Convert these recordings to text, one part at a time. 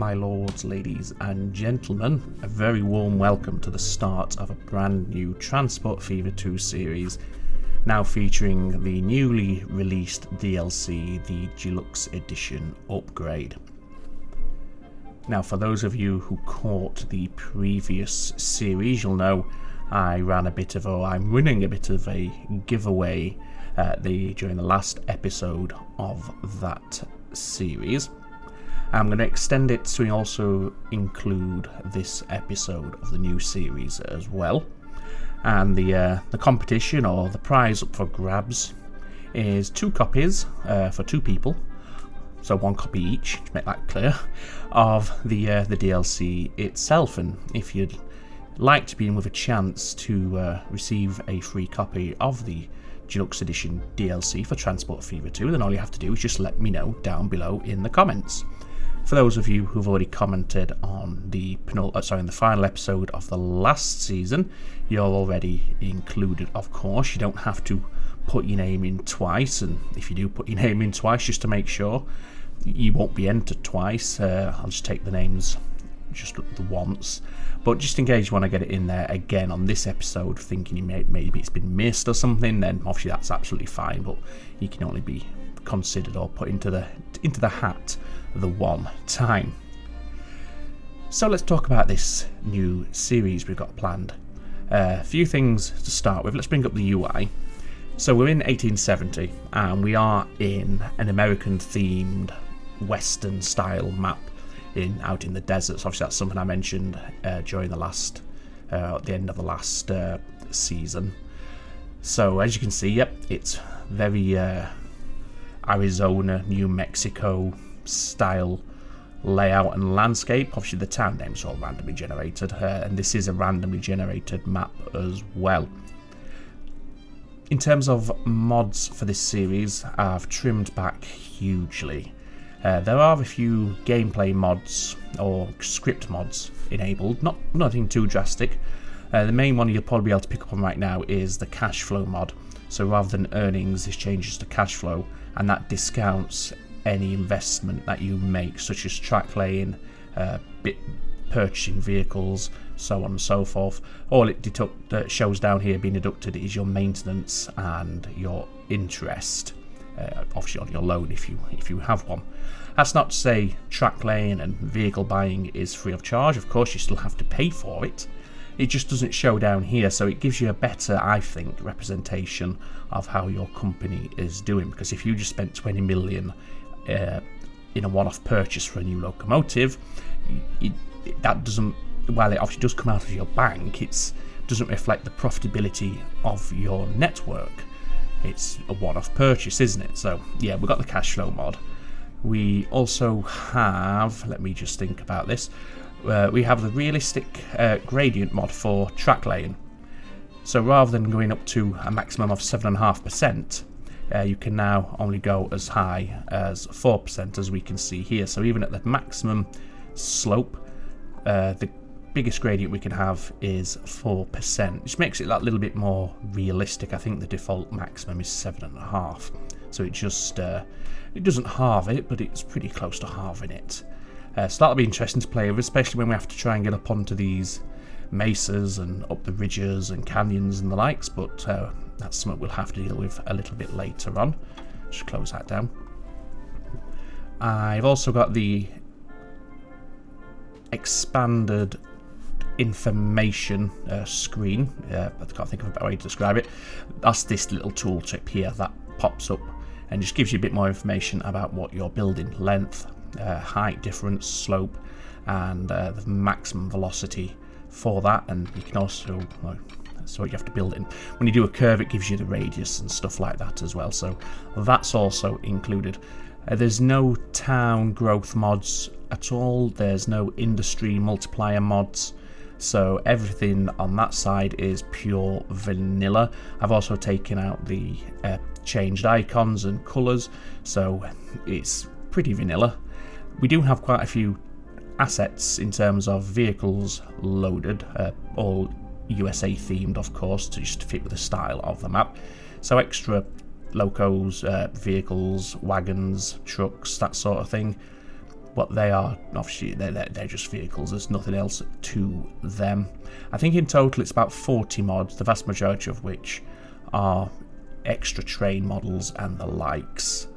my lords, ladies and gentlemen. A very warm welcome to the start of a brand new Transport Fever 2 series, now featuring the newly released DLC, the Deluxe Edition upgrade. Now, for those of you who caught the previous series, you'll know I'm running a bit of a giveaway during the last episode of that series. I'm going to extend it to also include this episode of the new series as well. And the competition, or the prize up for grabs, is 2 copies for 2 people, so 1 copy each, to make that clear, of the DLC itself. And if you'd like to be in with a chance to receive a free copy of the Deluxe Edition DLC for Transport Fever 2, then all you have to do is just let me know down below in the comments. For those of you who've already commented on the final episode of the last season, you're already included, of course. You don't have to put your name in twice, and if you do put your name in twice, just to make sure, you won't be entered twice. I'll just take the names just the once, but just in case you want to get it in there again on this episode, thinking maybe it's been missed or something, then obviously that's absolutely fine, but you can only be considered or put into the hat the one time. So let's talk about this new series we've got planned. A few things to start with. Let's bring up the UI. So we're in 1870 and we are in an American themed Western style map out in the deserts. Obviously that's something I mentioned during the end of the last season. So as you can see, yep, it's very Arizona, New Mexico style layout and landscape. Obviously the town names are all randomly generated, and this is a randomly generated map as well. In terms of mods for this series, I've trimmed back hugely. There are a few gameplay mods or script mods enabled, nothing too drastic. The main one you'll probably be able to pick up on right now is the cash flow mod. So rather than earnings, this changes to cash flow, and that discounts any investment that you make, such as track laying, purchasing vehicles, so on and so forth. All it shows down here being deducted is your maintenance and your interest, obviously on your loan if you have one. That's not to say track laying and vehicle buying is free of charge. Of course you still have to pay for it. It just doesn't show down here, so it gives you a better, I think, representation of how your company is doing. Because if you just spent 20 million in a one-off purchase for a new locomotive, that doesn't, while it obviously does come out of your bank, it doesn't reflect the profitability of your network. It's a one-off purchase, isn't it? So yeah, we've got the cash flow mod. We also have, let me just think about this, we have the realistic gradient mod for track laying. So rather than going up to a maximum of 7.5%, you can now only go as high as 4%, as we can see here. So even at the maximum slope, the biggest gradient we can have is 4%, which makes it that little bit more realistic. I think the default maximum is 7.5%, so it just it doesn't halve it, but it's pretty close to halving it. So that'll be interesting to play with, especially when we have to try and get up onto these mesas and up the ridges and canyons and the likes, but that's something we'll have to deal with a little bit later on. Just close that down. I've also got the expanded information screen. I can't think of a better way to describe it. That's this little tooltip here that pops up and just gives you a bit more information about what you're building: length, height difference, slope, and the maximum velocity for that. And you can also, so you have to build it in. When you do a curve, it gives you the radius and stuff like that as well, so that's also included. There's no town growth mods at all. There's no industry multiplier mods, so everything on that side is pure vanilla. I've also taken out the changed icons and colours, so it's pretty vanilla. We do have quite a few assets in terms of vehicles loaded, all USA themed, of course, to just fit with the style of the map. So extra locos, vehicles, wagons, trucks, that sort of thing. but they are obviously they're just vehicles. There's nothing else to them. I think in total it's about 40 mods, the vast majority of which are extra train models and the likes.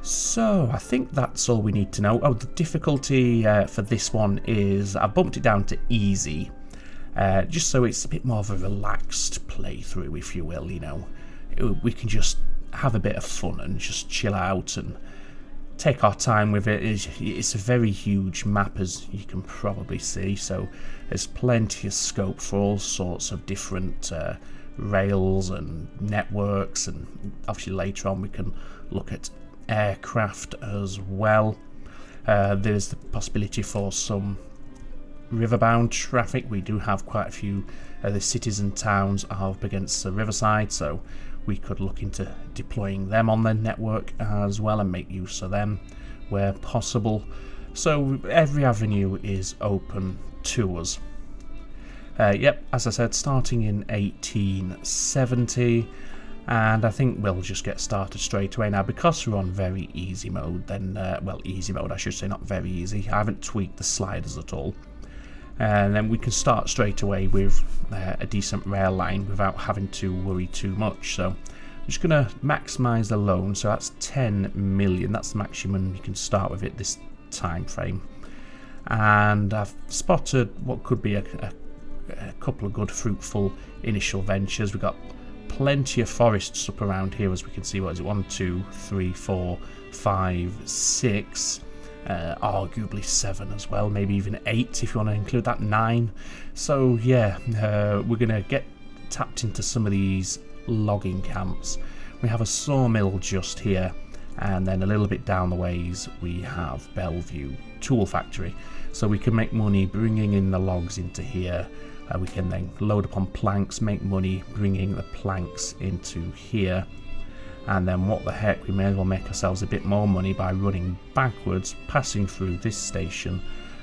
So I think that's all we need to know. Oh, the difficulty for this one is I bumped it down to easy, just so it's a bit more of a relaxed playthrough, if you will. You know, we can just have a bit of fun and just chill out and take our time with it. It's a very huge map, as you can probably see, so there's plenty of scope for all sorts of different rails and networks, and obviously later on we can look at aircraft as well. There's the possibility for some riverbound traffic. We do have quite a few the cities and towns are up against the riverside, so we could look into deploying them on the network as well and make use of them where possible. So every avenue is open to us. Yep, as I said, starting in 1870, and I think we'll just get started straight away now because we're on very easy mode. Then, well, easy mode, I should say, not very easy. I haven't tweaked the sliders at all. And then we can start straight away with a decent rail line without having to worry too much. So I'm just going to maximize the loan. So that's 10 million. That's the maximum you can start with at this time frame. And I've spotted what could be a couple of good fruitful initial ventures. We've got plenty of forests up around here, as we can see. What is it? 1, 2, 3, 4, 5, 6. Arguably 7 as well, maybe even 8 if you want to include that, 9. So yeah, we're going to get tapped into some of these logging camps. We have a sawmill just here, and then a little bit down the ways we have Bellevue Tool Factory. So we can make money bringing in the logs into here. We can then load upon planks, make money bringing the planks into here. And then what the heck, we may as well make ourselves a bit more money by running backwards, passing through this station,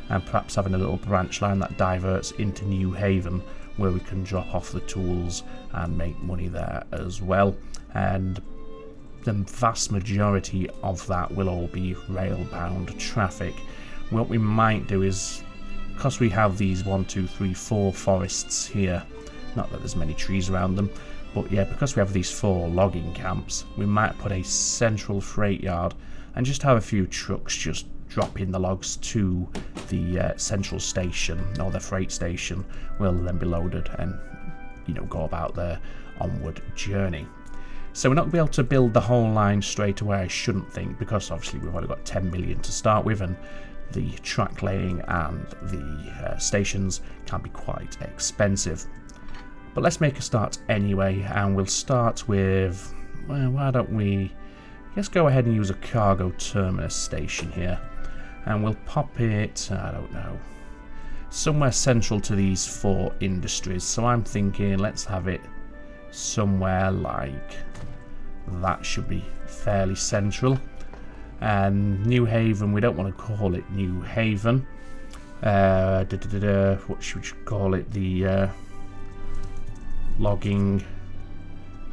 and perhaps having a little branch line that diverts into New Haven, where we can drop off the tools and make money there as well. And the vast majority of that will all be rail-bound traffic. What we might do is, because we have these 1, 2, 3, 4 forests here, not that there's many trees around them, but yeah, because we have these 4 logging camps, we might put a central freight yard and just have a few trucks just drop in the logs to the central station, or the freight station, will then be loaded and, you know, go about their onward journey. So we're not going to be able to build the whole line straight away, I shouldn't think, because obviously we've only got 10 million to start with, and the track laying and the stations can be quite expensive. But let's make a start anyway, and we'll start with, well, why don't we, let's go ahead and use a cargo terminus station here, and we'll pop it, I don't know, somewhere central to these 4 industries. So I'm thinking let's have it somewhere like that, should be fairly central. And New Haven, we don't want to call it New Haven. What should we call it? The Logging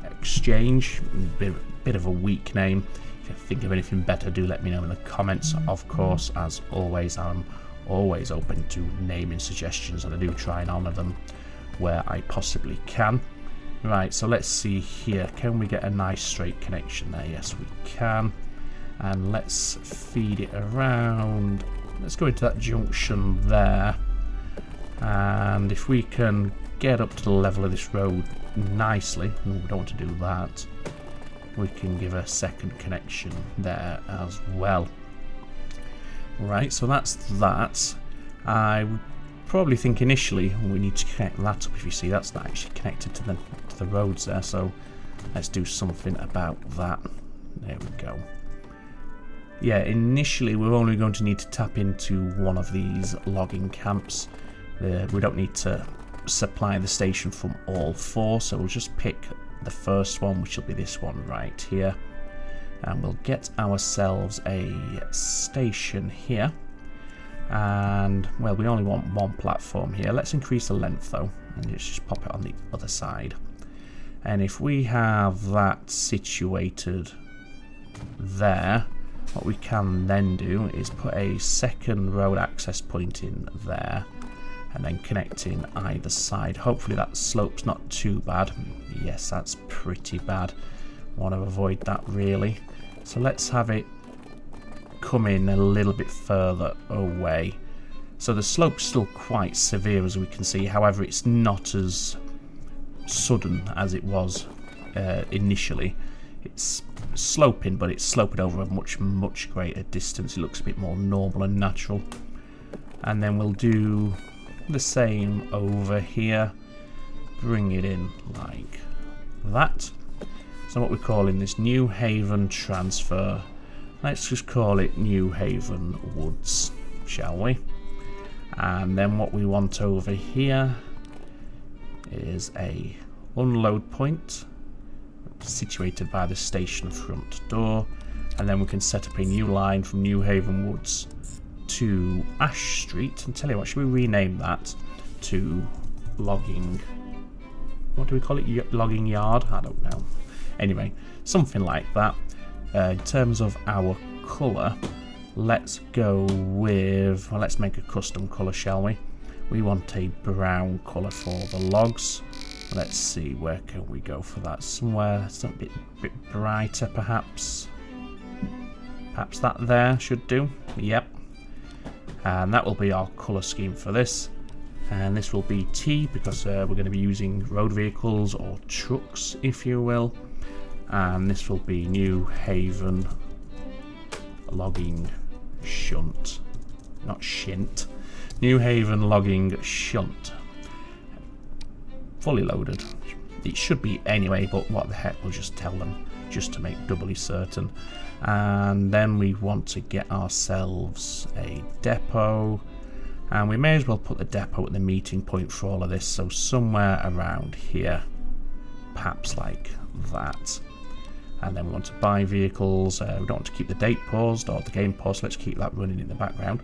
Exchange. Bit of a weak name. If you think of anything better, do let me know in the comments. Of course, as always, I'm always open to naming suggestions, and I do try and honour them where I possibly can. Right, so let's see here. Can we get a nice straight connection there? Yes, we can. And let's feed it around. Let's go into that junction there. And if we can get up to the level of this road nicely, we don't want to do that, we can give a second connection there as well. Right, so that's that. I would probably think initially we need to connect that up. If you see, that's not actually connected to the roads there, so let's do something about that. There we go. Yeah, initially we're only going to need to tap into one of these logging camps. We don't need to supply the station from all 4, so we'll just pick the first one, which will be this one right here, and we'll get ourselves a station here. And well, we only want 1 platform here. Let's increase the length though, and let's just pop it on the other side. And if we have that situated there, what we can then do is put a second road access point in there and then connect in either side. Hopefully that slope's not too bad. Yes, that's pretty bad. Want to avoid that really. So let's have it come in a little bit further away. So the slope's still quite severe as we can see, however it's not as sudden as it was initially. It's sloping, but it's sloping over a much greater distance. It looks a bit more normal and natural. And then we'll do the same over here. Bring it in like that. So what we're calling this New Haven transfer. Let's just call it New Haven Woods, shall we? And then what we want over here is a unload point situated by the station front door, and then we can set up a new line from New Haven Woods to Ash Street. And tell you what, should we rename that to logging, what do we call it, logging yard? I don't know. Anyway, something like that. In terms of our colour, let's go with, well, let's make a custom colour, shall we? We want a brown colour for the logs. Let's see, where can we go for that? Somewhere it's a bit brighter, perhaps. Perhaps that there should do. Yep. And that will be our colour scheme for this. And this will be T because we're going to be using road vehicles or trucks, if you will. And this will be New Haven Logging Shunt. Not Shint. New Haven Logging Shunt. Fully loaded. It should be anyway, but what the heck, we'll just tell them just to make doubly certain. And then we want to get ourselves a depot, and we may as well put the depot at the meeting point for all of this, so somewhere around here, perhaps like that. And then we want to buy vehicles. We don't want to keep the date paused or the game paused, so let's keep that running in the background.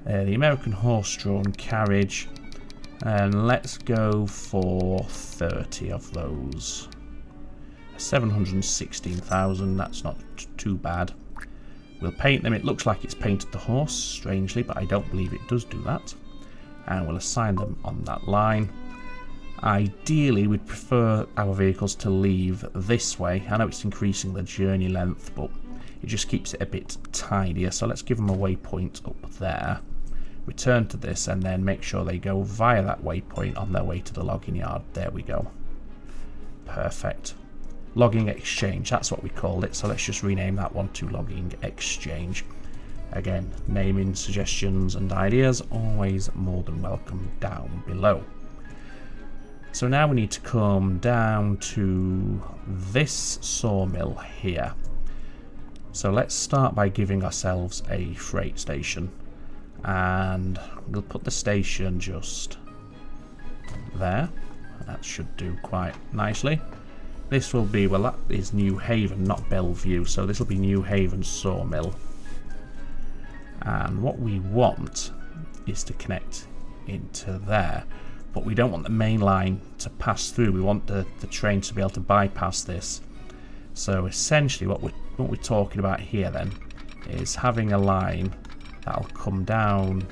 The American horse-drawn carriage. And let's go for 30 of those. 716,000, that's not too bad. We'll paint them. It looks like it's painted the horse, strangely, but I don't believe it does do that. And we'll assign them on that line. Ideally, we'd prefer our vehicles to leave this way. I know it's increasing the journey length, but it just keeps it a bit tidier. So let's give them a waypoint up there. Return to this and then make sure they go via that waypoint on their way to the logging yard. There we go. Perfect. Logging exchange, that's what we called it. So let's just rename that one to logging exchange. Again, naming suggestions and ideas always more than welcome down below. So now we need to come down to this sawmill here. So let's start by giving ourselves a freight station. And we'll put the station just there. That should do quite nicely. This will be, well, that is New Haven, not Bellevue, so this will be New Haven Sawmill. And what we want is to connect into there, but we don't want the main line to pass through. We want the train to be able to bypass this. So essentially what we're talking about here then is having a line that'll come down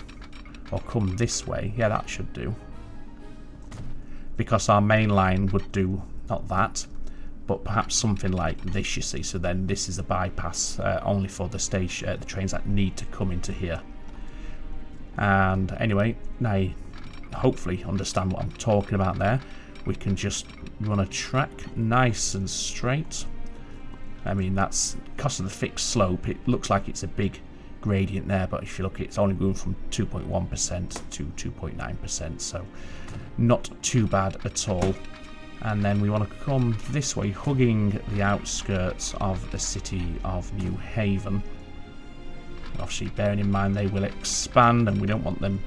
or come this way. Yeah, that should do. Because our main line would do not that, but perhaps something like this, you see. So then this is a bypass only for the station, the trains that need to come into here. And anyway, now you hopefully understand what I'm talking about there. We can just run a track nice and straight. I mean, that's because of the fixed slope. It looks like it's a big gradient there, but if you look, it's only going from 2.1% to 2.9%, so not too bad at all. And then we want to come this way, hugging the outskirts of the city of New Haven. Obviously, bearing in mind they will expand, and we don't want them,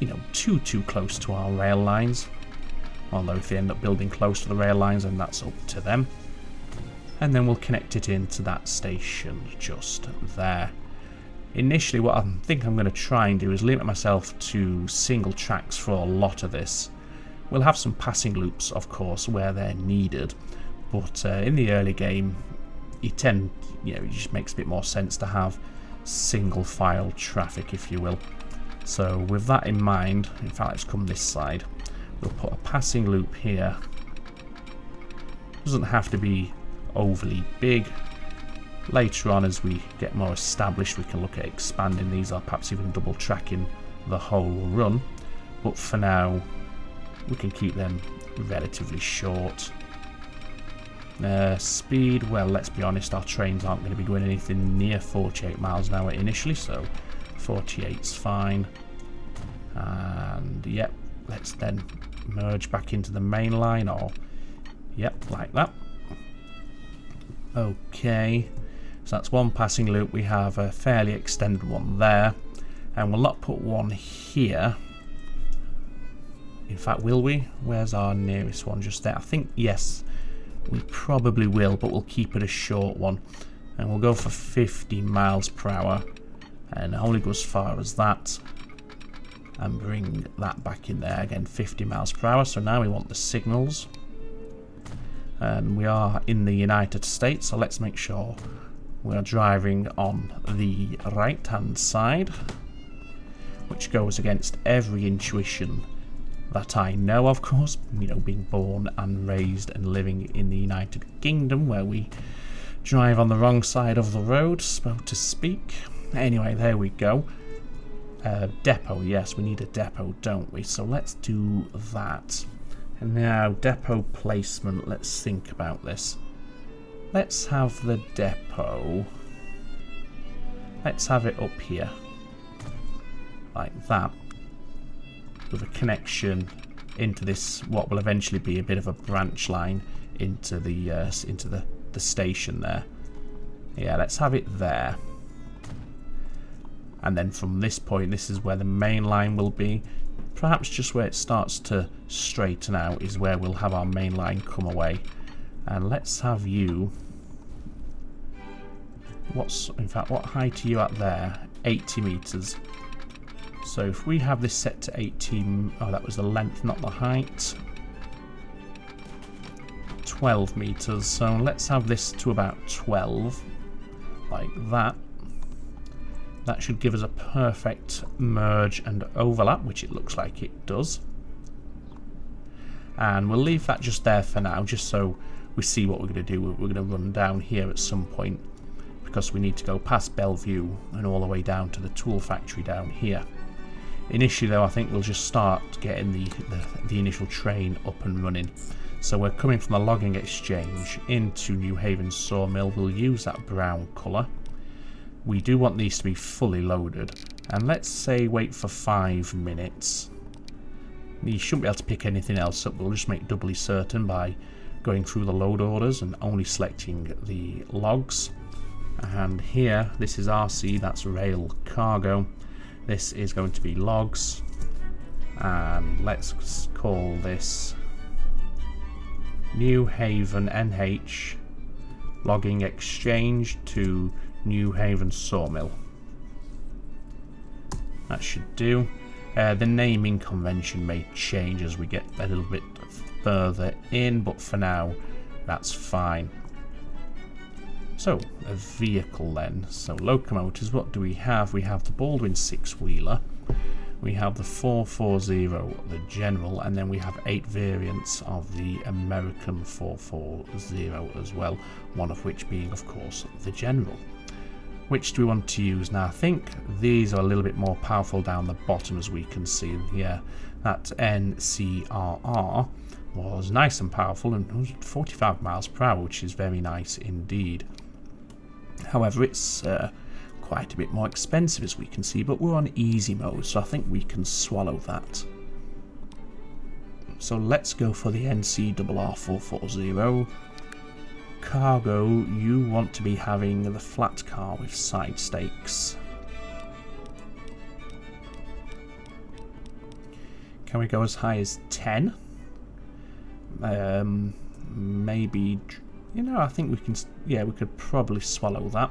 you know, too close to our rail lines. Although if they end up building close to the rail lines, then that's up to them. And then we'll connect it into that station just there. Initially, what I think I'm going to try and do is limit myself to single tracks for a lot of this. We'll have some passing loops, of course, where they're needed, but in the early game, it just makes a bit more sense to have single file traffic, if you will. So with that in mind, in fact, let's come this side. We'll put a passing loop here. Doesn't have to be overly big. Later on, as we get more established, we can look at expanding these or perhaps even double tracking the whole run. But for now, we can keep them relatively short. Speed, well, let's be honest, our trains aren't going to be going anything near 48 miles an hour initially, so 48's fine. And yep, let's then merge back into the main line, or yep, like that. Okay, so that's one passing loop. We have a fairly extended one there, and we'll not put one here. In fact, will we? Where's our nearest one? Just there. I think, yes, we probably will, but we'll keep it a short one. And we'll go for 50 miles per hour. And only go as far as that. And bring that back in there. Again, 50 miles per hour. So now we want the signals. And we are in the United States, so let's make sure we're driving on the right-hand side, which goes against every intuition that I know, of course, being born and raised and living in the United Kingdom, where we drive on the wrong side of the road, so to speak. Anyway, there we go. Depot, yes, we need a depot, don't we? So let's do that. And now, depot placement, let's think about this. Let's have the depot. Let's have it up here. Like that. With a connection into this, what will eventually be a bit of a branch line into the station there. Yeah, let's have it there. And then from this point, this is where the main line will be. Perhaps just where it starts to straighten out is where we'll have our main line come away. And let's have you... in fact, what height are you at there? 80 meters. So if we have this set to 18... Oh, that was the length, not the height. 12 meters. So let's have this to about 12. Like that. That should give us a perfect merge and overlap, which it looks like it does. And we'll leave that just there for now, just so we see what we're going to do. We're going to run down here at some point, because we need to go past Bellevue and all the way down to the tool factory down here. Initially, though, I think we'll just start getting the initial train up and running. So we're coming from the logging exchange into New Haven Sawmill. We'll use that brown colour. We do want these to be fully loaded, and let's say wait for 5 minutes. You shouldn't be able to pick anything else up. We'll just make doubly certain by going through the load orders and only selecting the logs. And here, this is RC, that's rail cargo. This is going to be logs, and let's call this New Haven NH logging exchange to New Haven Sawmill. That should do. The naming convention may change as we get a little bit further in, but for now that's fine. So, a vehicle then. So locomotives, what do we have? We have the Baldwin 6-wheeler. We have the 440, the General, and then we have 8 variants of the American 440 as well, one of which being, of course, the General. Which do we want to use? Now, I think these are a little bit more powerful down the bottom, as we can see here. That NCRR was nice and powerful, and it was 45 miles per hour, which is very nice indeed. However, it's quite a bit more expensive, as we can see, but we're on easy mode, so I think we can swallow that. So let's go for the NCRR 440. Cargo, you want to be having the flat car with side stakes. Can we go as high as 10? Maybe, I think we can, we could probably swallow that.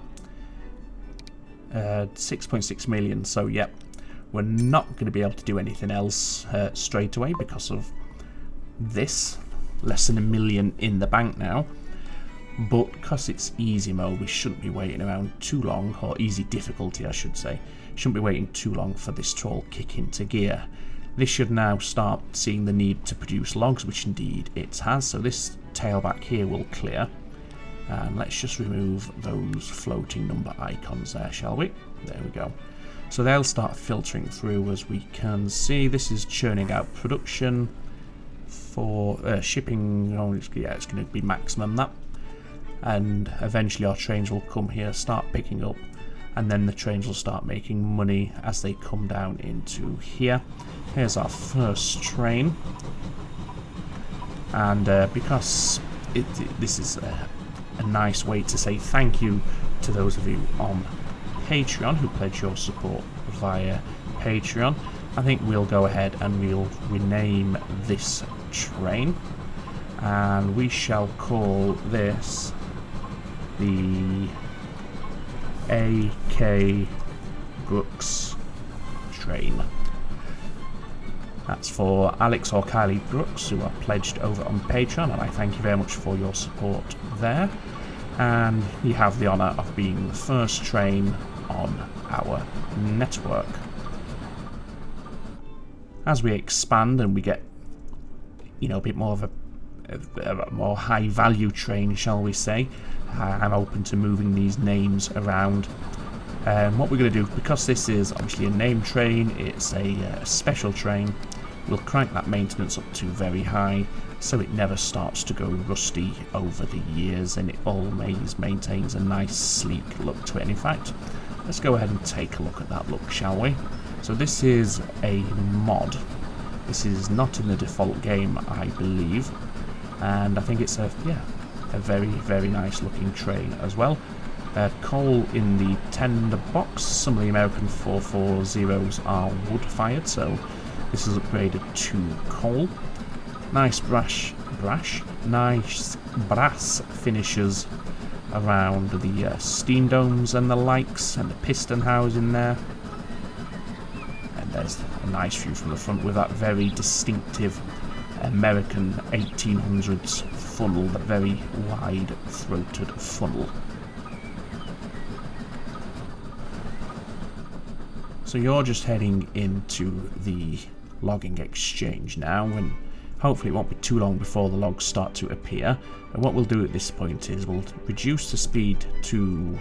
6.6 million, so yep, we're not going to be able to do anything else straight away because of this. Less than $1 million in the bank now. but because it's easy mode, we shouldn't be waiting around too long, or easy difficulty I should say, shouldn't be waiting too long for this to all kick into gear. This should now start seeing the need to produce logs, which indeed it has, so this tailback here will clear. And let's just remove those floating number icons there, shall we? There we go. So they'll start filtering through. As we can see, this is churning out production for shipping. Oh, yeah, it's going to be maximum that. And eventually our trains will come here, start picking up, and then the trains will start making money as they come down into here. Here's our first train. And because this is a nice way to say thank you to those of you on Patreon who pledge your support via Patreon, I think we'll go ahead and we'll rename this train, and we shall call this the AK Brooks train. That's for Alex or Kylie Brooks, who are pledged over on Patreon, and I thank you very much for your support there. And you have the honour of being the first train on our network. As we expand and we get, you know, a bit more of a more high value train, shall we say, I'm open to moving these names around. What we're going to do, because this is obviously a named train, it's a special train, we'll crank that maintenance up to very high so it never starts to go rusty over the years, and it always maintains a nice sleek look to it. And in fact, let's go ahead and take a look at that look, shall we? So this is a mod. This is not in the default game, I believe, and I think it's a very, very nice looking train as well. Coal in the tender box. Some of the American 440s are wood fired, so this is upgraded to coal. Nice nice brass finishes around the steam domes and the likes, and the piston housing there. And there's a nice view from the front with that very distinctive American 1800s funnel, the very wide-throated funnel. So you're just heading into the logging exchange now, and hopefully it won't be too long before the logs start to appear. And what we'll do at this point is we'll reduce the speed to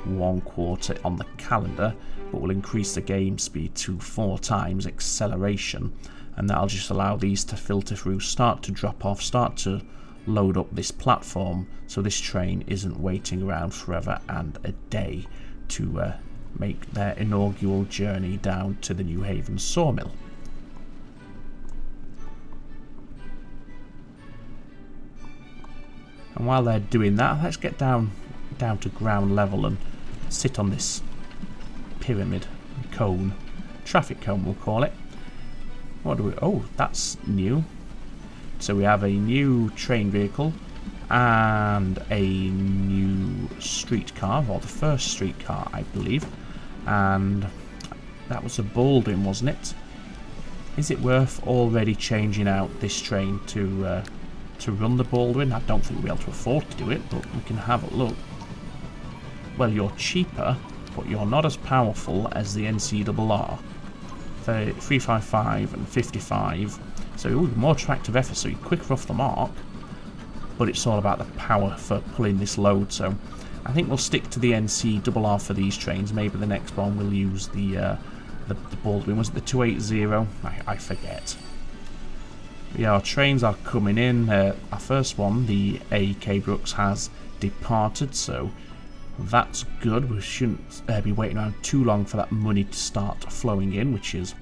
1/4 on the calendar, but we'll increase the game speed to 4 times acceleration, and that'll just allow these to filter through, start to drop off, start to load up this platform, so this train isn't waiting around forever and a day to make their inaugural journey down to the New Haven sawmill. And while they're doing that, let's get down to ground level and sit on this pyramid cone, traffic cone we'll call it. What do we? Oh, that's new. So we have a new train vehicle and a new streetcar, or the first streetcar, I believe. And that was a Baldwin, wasn't it? Is it worth already changing out this train to run the Baldwin? I don't think we'll be able to afford to do it, but we can have a look. Well, you're cheaper, but you're not as powerful as the NCRR. 355 and 55, so more attractive effort, so you're quicker off the mark, but it's all about the power for pulling this load. So I think we'll stick to the NCRR for these trains. Maybe the next one we'll use the Baldwin. Was it the 280? I forget. Yeah, our trains are coming in. Our first one, the AK Brooks, has departed, so that's good. We shouldn't be waiting around too long for that money to start flowing in, which is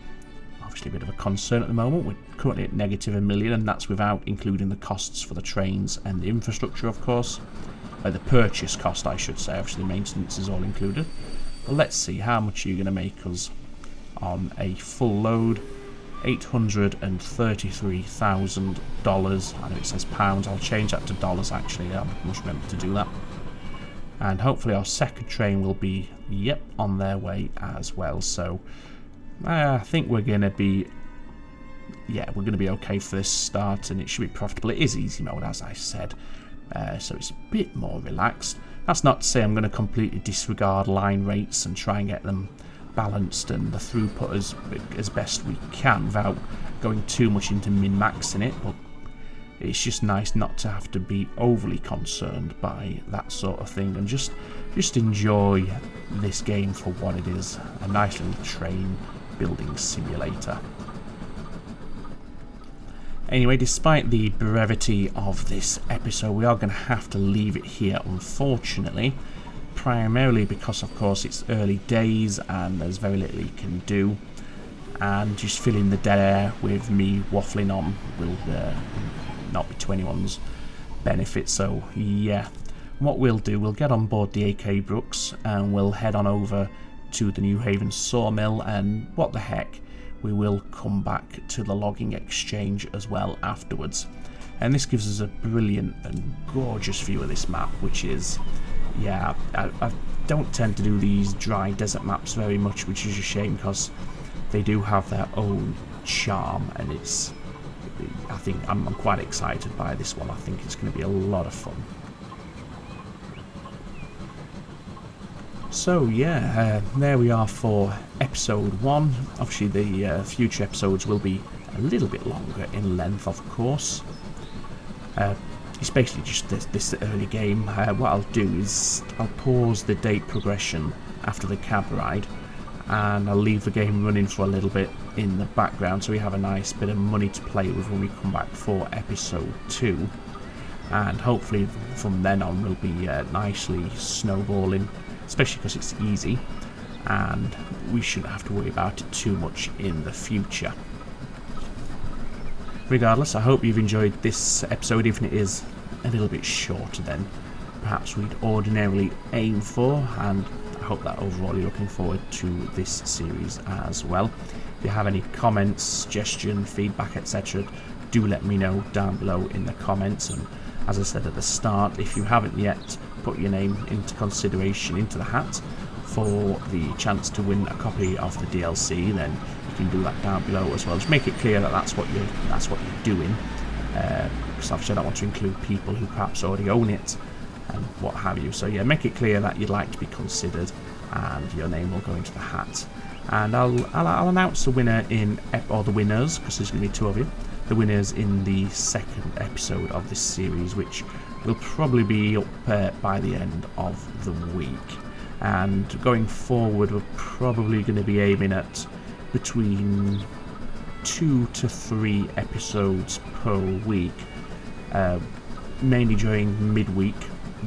obviously a bit of a concern at the moment. We're currently at -1 million, and that's without including the costs for the trains and the infrastructure, of course. The purchase cost, I should say. Obviously, the maintenance is all included. But let's see, how much are you going to make us on a full load? $833,000. I know it says pounds. I'll change that to dollars, actually. I must remember to do that. And hopefully our second train will be, yep, on their way as well. So I think we're going to be, yeah, we're going to be okay for this start, and it should be profitable. It is easy mode, as I said. so it's a bit more relaxed. That's not to say I'm going to completely disregard line rates and try and get them balanced and the throughput as best we can without going too much into min-maxing it, but it's just nice not to have to be overly concerned by that sort of thing and just enjoy this game for what it is, a nice little train building simulator. Anyway, despite the brevity of this episode, we are going to have to leave it here, unfortunately, primarily because, of course, it's early days and there's very little you can do, and just filling the dead air with me waffling on will not be to anyone's benefit. So yeah, what we'll do, we'll get on board the AK Brooks and we'll head on over to the New Haven sawmill, and what the heck, we will come back to the logging exchange as well afterwards. And this gives us a brilliant and gorgeous view of this map, which is, yeah, I don't tend to do these dry desert maps very much, which is a shame because they do have their own charm, and I think I'm quite excited by this one. I think it's going to be a lot of fun. So yeah, there we are for episode 1. Obviously the future episodes will be a little bit longer in length, of course. It's basically just this early game. What I'll do is I'll pause the date progression after the cab ride, and I'll leave the game running for a little bit in the background so we have a nice bit of money to play with when we come back for episode 2. And hopefully from then on we'll be nicely snowballing, especially because it's easy and we shouldn't have to worry about it too much in the future. Regardless, I hope you've enjoyed this episode, even if it is a little bit shorter than perhaps we'd ordinarily aim for, and I hope that overall you're looking forward to this series as well. If you have any comments, suggestion, feedback, etc., do let me know down below in the comments. And as I said at the start, if you haven't yet put your name into consideration, into the hat for the chance to win a copy of the DLC, then you can do that down below as well. Just make it clear that that's what you're doing, because obviously I don't want to include people who perhaps already own it and what have you. So yeah, make it clear that you'd like to be considered, and your name will go into the hat. And I'll announce the winner or the winners, because there's going to be 2 of you. The winners in the second episode of this series, which will probably be up by the end of the week. And going forward, we're probably going to be aiming at between 2 to 3 episodes per week, mainly during midweek.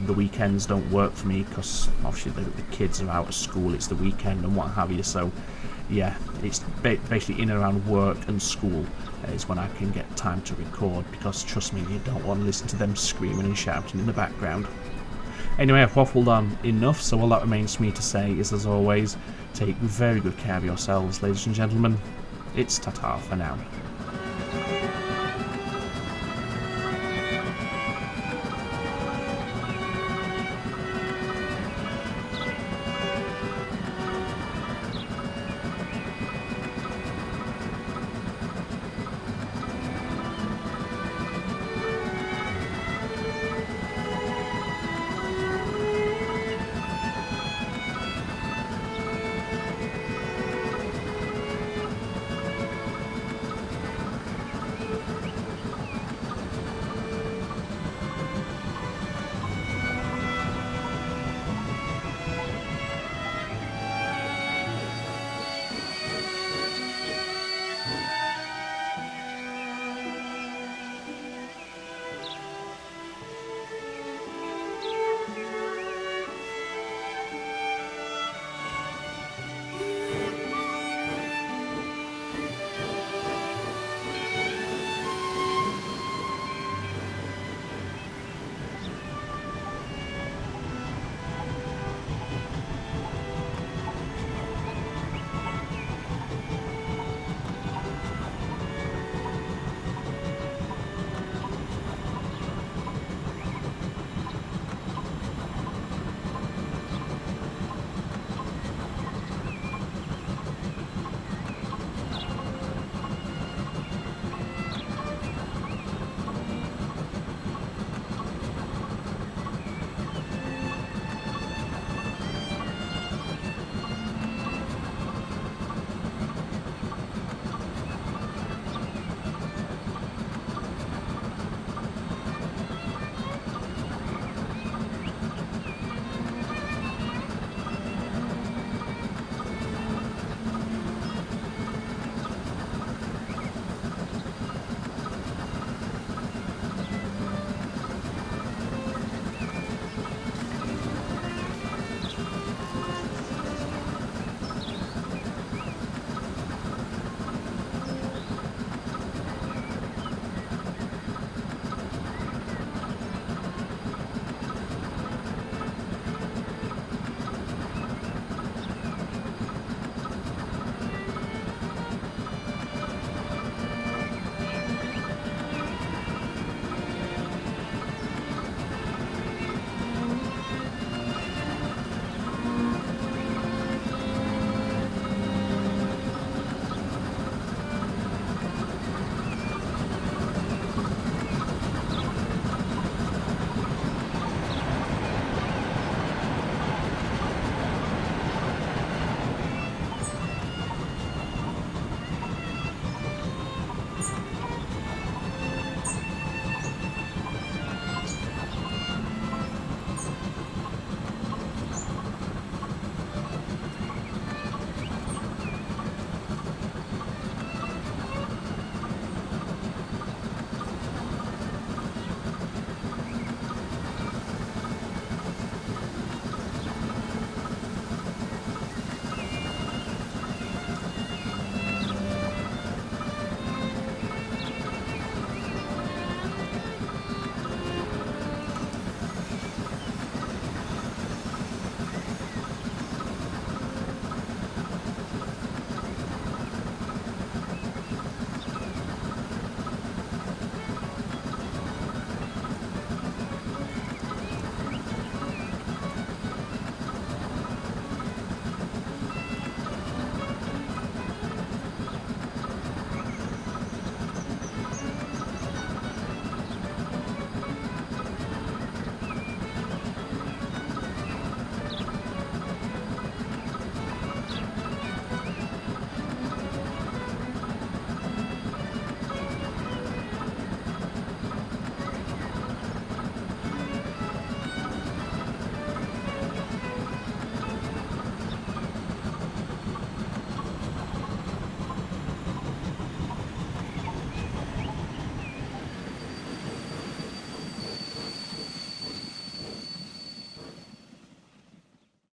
The weekends don't work for me because obviously the kids are out of school, it's the weekend and what have you. So yeah, it's basically in and around work and school is when I can get time to record, because trust me, you don't want to listen to them screaming and shouting in the background. Anyway, I've waffled on enough, so all that remains for me to say is, as always, take very good care of yourselves, ladies and gentlemen. It's ta-ta for now.